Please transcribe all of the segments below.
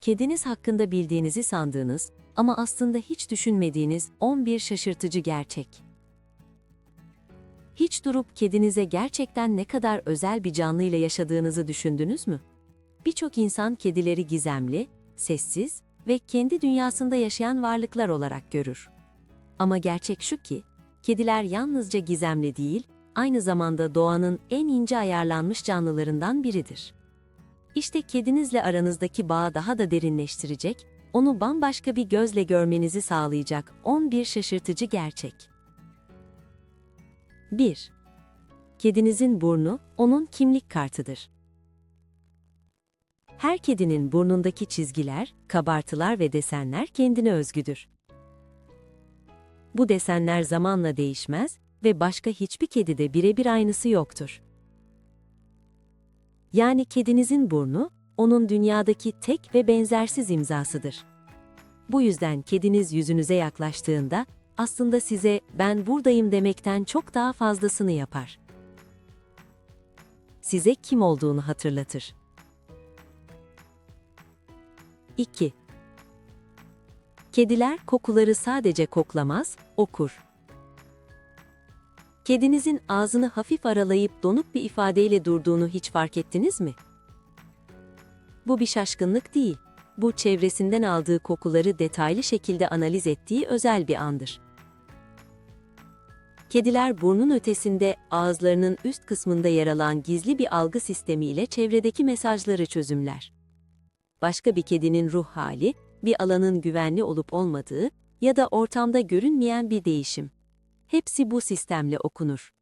Kediniz hakkında bildiğinizi sandığınız ama aslında hiç düşünmediğiniz 11 şaşırtıcı gerçek. Hiç durup kedinize gerçekten ne kadar özel bir canlıyla yaşadığınızı düşündünüz mü? Birçok insan kedileri gizemli, sessiz ve kendi dünyasında yaşayan varlıklar olarak görür. Ama gerçek şu ki, kediler yalnızca gizemli değil, aynı zamanda doğanın en ince ayarlanmış canlılarından biridir. İşte kedinizle aranızdaki bağı daha da derinleştirecek, onu bambaşka bir gözle görmenizi sağlayacak 11 şaşırtıcı gerçek. 1. Kedinizin burnu, onun kimlik kartıdır. Her kedinin burnundaki çizgiler, kabartılar ve desenler kendine özgüdür. Bu desenler zamanla değişmez ve başka hiçbir kedide birebir aynısı yoktur. Yani kedinizin burnu, onun dünyadaki tek ve benzersiz imzasıdır. Bu yüzden kediniz yüzünüze yaklaştığında, aslında size "ben buradayım" demekten çok daha fazlasını yapar. Size kim olduğunu hatırlatır. 2. Kediler kokuları sadece koklamaz, okur. Kedinizin ağzını hafif aralayıp donuk bir ifadeyle durduğunu hiç fark ettiniz mi? Bu bir şaşkınlık değil. Bu çevresinden aldığı kokuları detaylı şekilde analiz ettiği özel bir andır. Kediler burnun ötesinde ağızlarının üst kısmında yer alan gizli bir algı sistemiyle çevredeki mesajları çözümler. Başka bir kedinin ruh hali, bir alanın güvenli olup olmadığı ya da ortamda görünmeyen bir değişim. Hepsi bu sistemle okunur.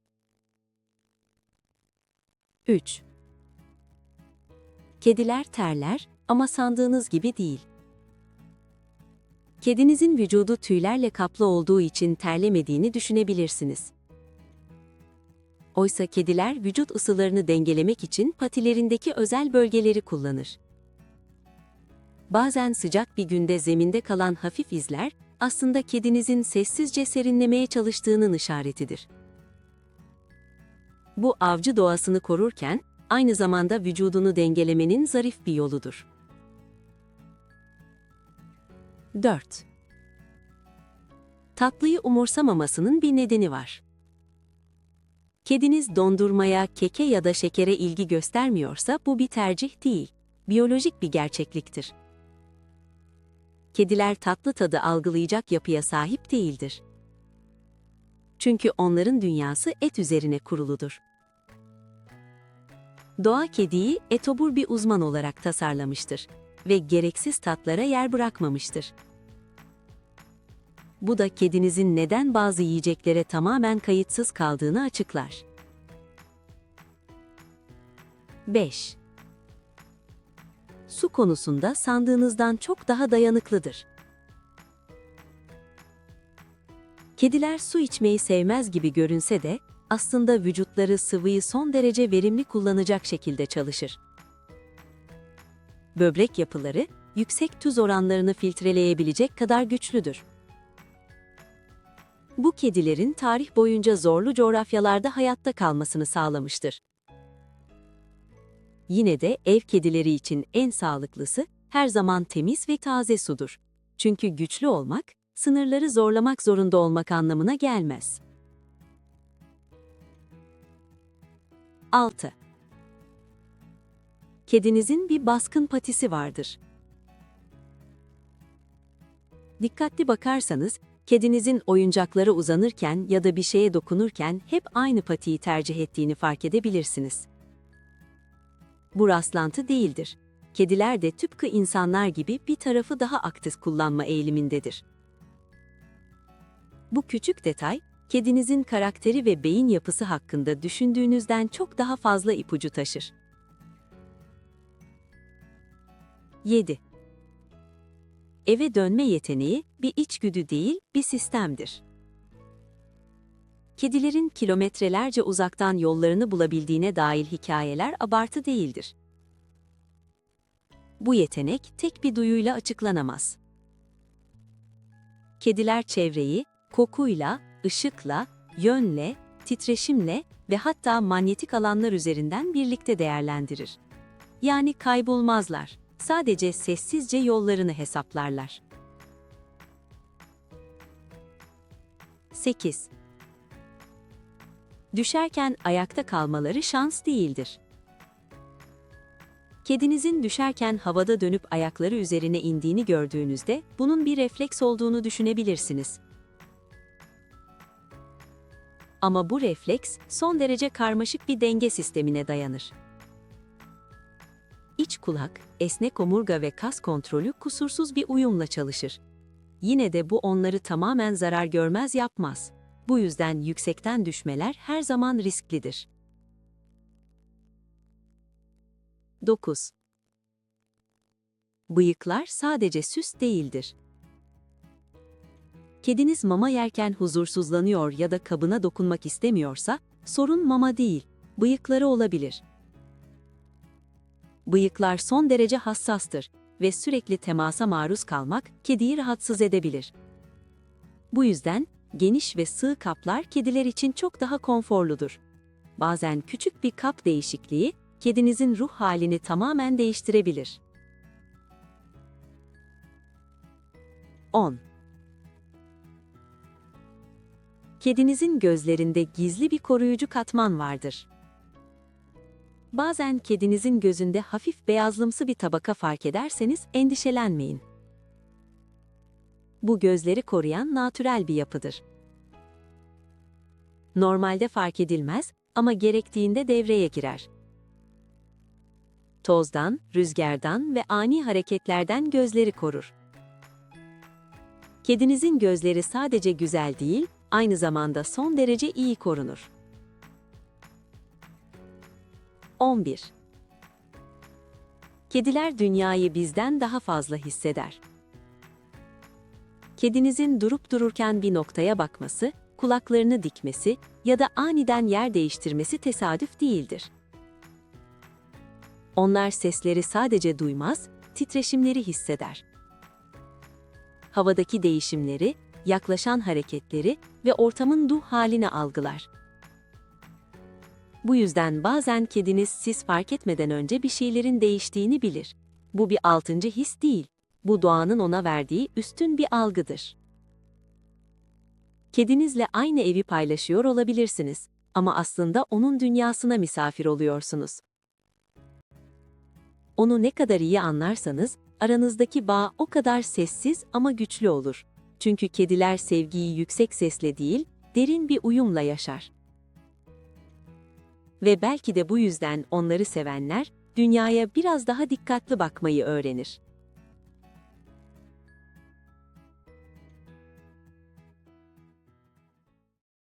3. Kediler terler ama sandığınız gibi değil. Kedinizin vücudu tüylerle kaplı olduğu için terlemediğini düşünebilirsiniz. Oysa kediler vücut ısılarını dengelemek için patilerindeki özel bölgeleri kullanır. Bazen sıcak bir günde zeminde kalan hafif izler, aslında kedinizin sessizce serinlemeye çalıştığının işaretidir. Bu avcı doğasını korurken, aynı zamanda vücudunu dengelemenin zarif bir yoludur. 4. Tatlıyı umursamamasının bir nedeni var. Kediniz dondurmaya, keke ya da şekere ilgi göstermiyorsa bu bir tercih değil, biyolojik bir gerçekliktir. Kediler tatlı tadı algılayacak yapıya sahip değildir. Çünkü onların dünyası et üzerine kuruludur. Doğa kediyi etobur bir uzman olarak tasarlamıştır ve gereksiz tatlara yer bırakmamıştır. Bu da kedinizin neden bazı yiyeceklere tamamen kayıtsız kaldığını açıklar. 5. Su konusunda sandığınızdan çok daha dayanıklıdır. Kediler su içmeyi sevmez gibi görünse de, aslında vücutları sıvıyı son derece verimli kullanacak şekilde çalışır. Böbrek yapıları, yüksek tuz oranlarını filtreleyebilecek kadar güçlüdür. Bu kedilerin tarih boyunca zorlu coğrafyalarda hayatta kalmasını sağlamıştır. Yine de ev kedileri için en sağlıklısı her zaman temiz ve taze sudur. Çünkü güçlü olmak, sınırları zorlamak zorunda olmak anlamına gelmez. 6. Kedinizin bir baskın patisi vardır. Dikkatli bakarsanız, kedinizin oyuncaklara uzanırken ya da bir şeye dokunurken hep aynı patiyi tercih ettiğini fark edebilirsiniz. Bu rastlantı değildir. Kediler de tıpkı insanlar gibi bir tarafı daha aktif kullanma eğilimindedir. Bu küçük detay, kedinizin karakteri ve beyin yapısı hakkında düşündüğünüzden çok daha fazla ipucu taşır. 7. Eve dönme yeteneği bir içgüdü değil, bir sistemdir. Kedilerin kilometrelerce uzaktan yollarını bulabildiğine dair hikayeler abartı değildir. Bu yetenek tek bir duyuyla açıklanamaz. Kediler çevreyi kokuyla, ışıkla, yönle, titreşimle ve hatta manyetik alanlar üzerinden birlikte değerlendirir. Yani kaybolmazlar. sadece sessizce yollarını hesaplarlar. 8. Düşerken ayakta kalmaları şans değildir. Kedinizin düşerken havada dönüp ayakları üzerine indiğini gördüğünüzde bunun bir refleks olduğunu düşünebilirsiniz. Ama bu refleks son derece karmaşık bir denge sistemine dayanır. İç kulak, esnek omurga ve kas kontrolü kusursuz bir uyumla çalışır. Yine de bu onları tamamen zarar görmez yapmaz. Bu yüzden yüksekten düşmeler her zaman risklidir. 9. Bıyıklar sadece süs değildir. Kediniz mama yerken huzursuzlanıyor ya da kabına dokunmak istemiyorsa, sorun mama değil, bıyıkları olabilir. Bıyıklar son derece hassastır ve sürekli temasa maruz kalmak kediyi rahatsız edebilir. Bu yüzden geniş ve sığ kaplar kediler için çok daha konforludur. Bazen küçük bir kap değişikliği kedinizin ruh halini tamamen değiştirebilir. 10. Kedinizin gözlerinde gizli bir koruyucu katman vardır. Bazen kedinizin gözünde hafif beyazlımsı bir tabaka fark ederseniz endişelenmeyin. Bu gözleri koruyan natürel bir yapıdır. Normalde fark edilmez ama gerektiğinde devreye girer. Tozdan, rüzgardan ve ani hareketlerden gözleri korur. Kedinizin gözleri sadece güzel değil, aynı zamanda son derece iyi korunur. 11. Kediler dünyayı bizden daha fazla hisseder. Kedinizin durup dururken bir noktaya bakması, kulaklarını dikmesi ya da aniden yer değiştirmesi tesadüf değildir. Onlar sesleri sadece duymaz, titreşimleri hisseder. Havadaki değişimleri, yaklaşan hareketleri ve ortamın ruh halini algılar. Bu yüzden bazen kediniz siz fark etmeden önce bir şeylerin değiştiğini bilir. Bu bir altıncı his değil, bu doğanın ona verdiği üstün bir algıdır. Kedinizle aynı evi paylaşıyor olabilirsiniz ama aslında onun dünyasına misafir oluyorsunuz. Onu ne kadar iyi anlarsanız, aranızdaki bağ o kadar sessiz ama güçlü olur. Çünkü kediler sevgiyi yüksek sesle değil, derin bir uyumla yaşar. Ve belki de bu yüzden onları sevenler, dünyaya biraz daha dikkatli bakmayı öğrenir.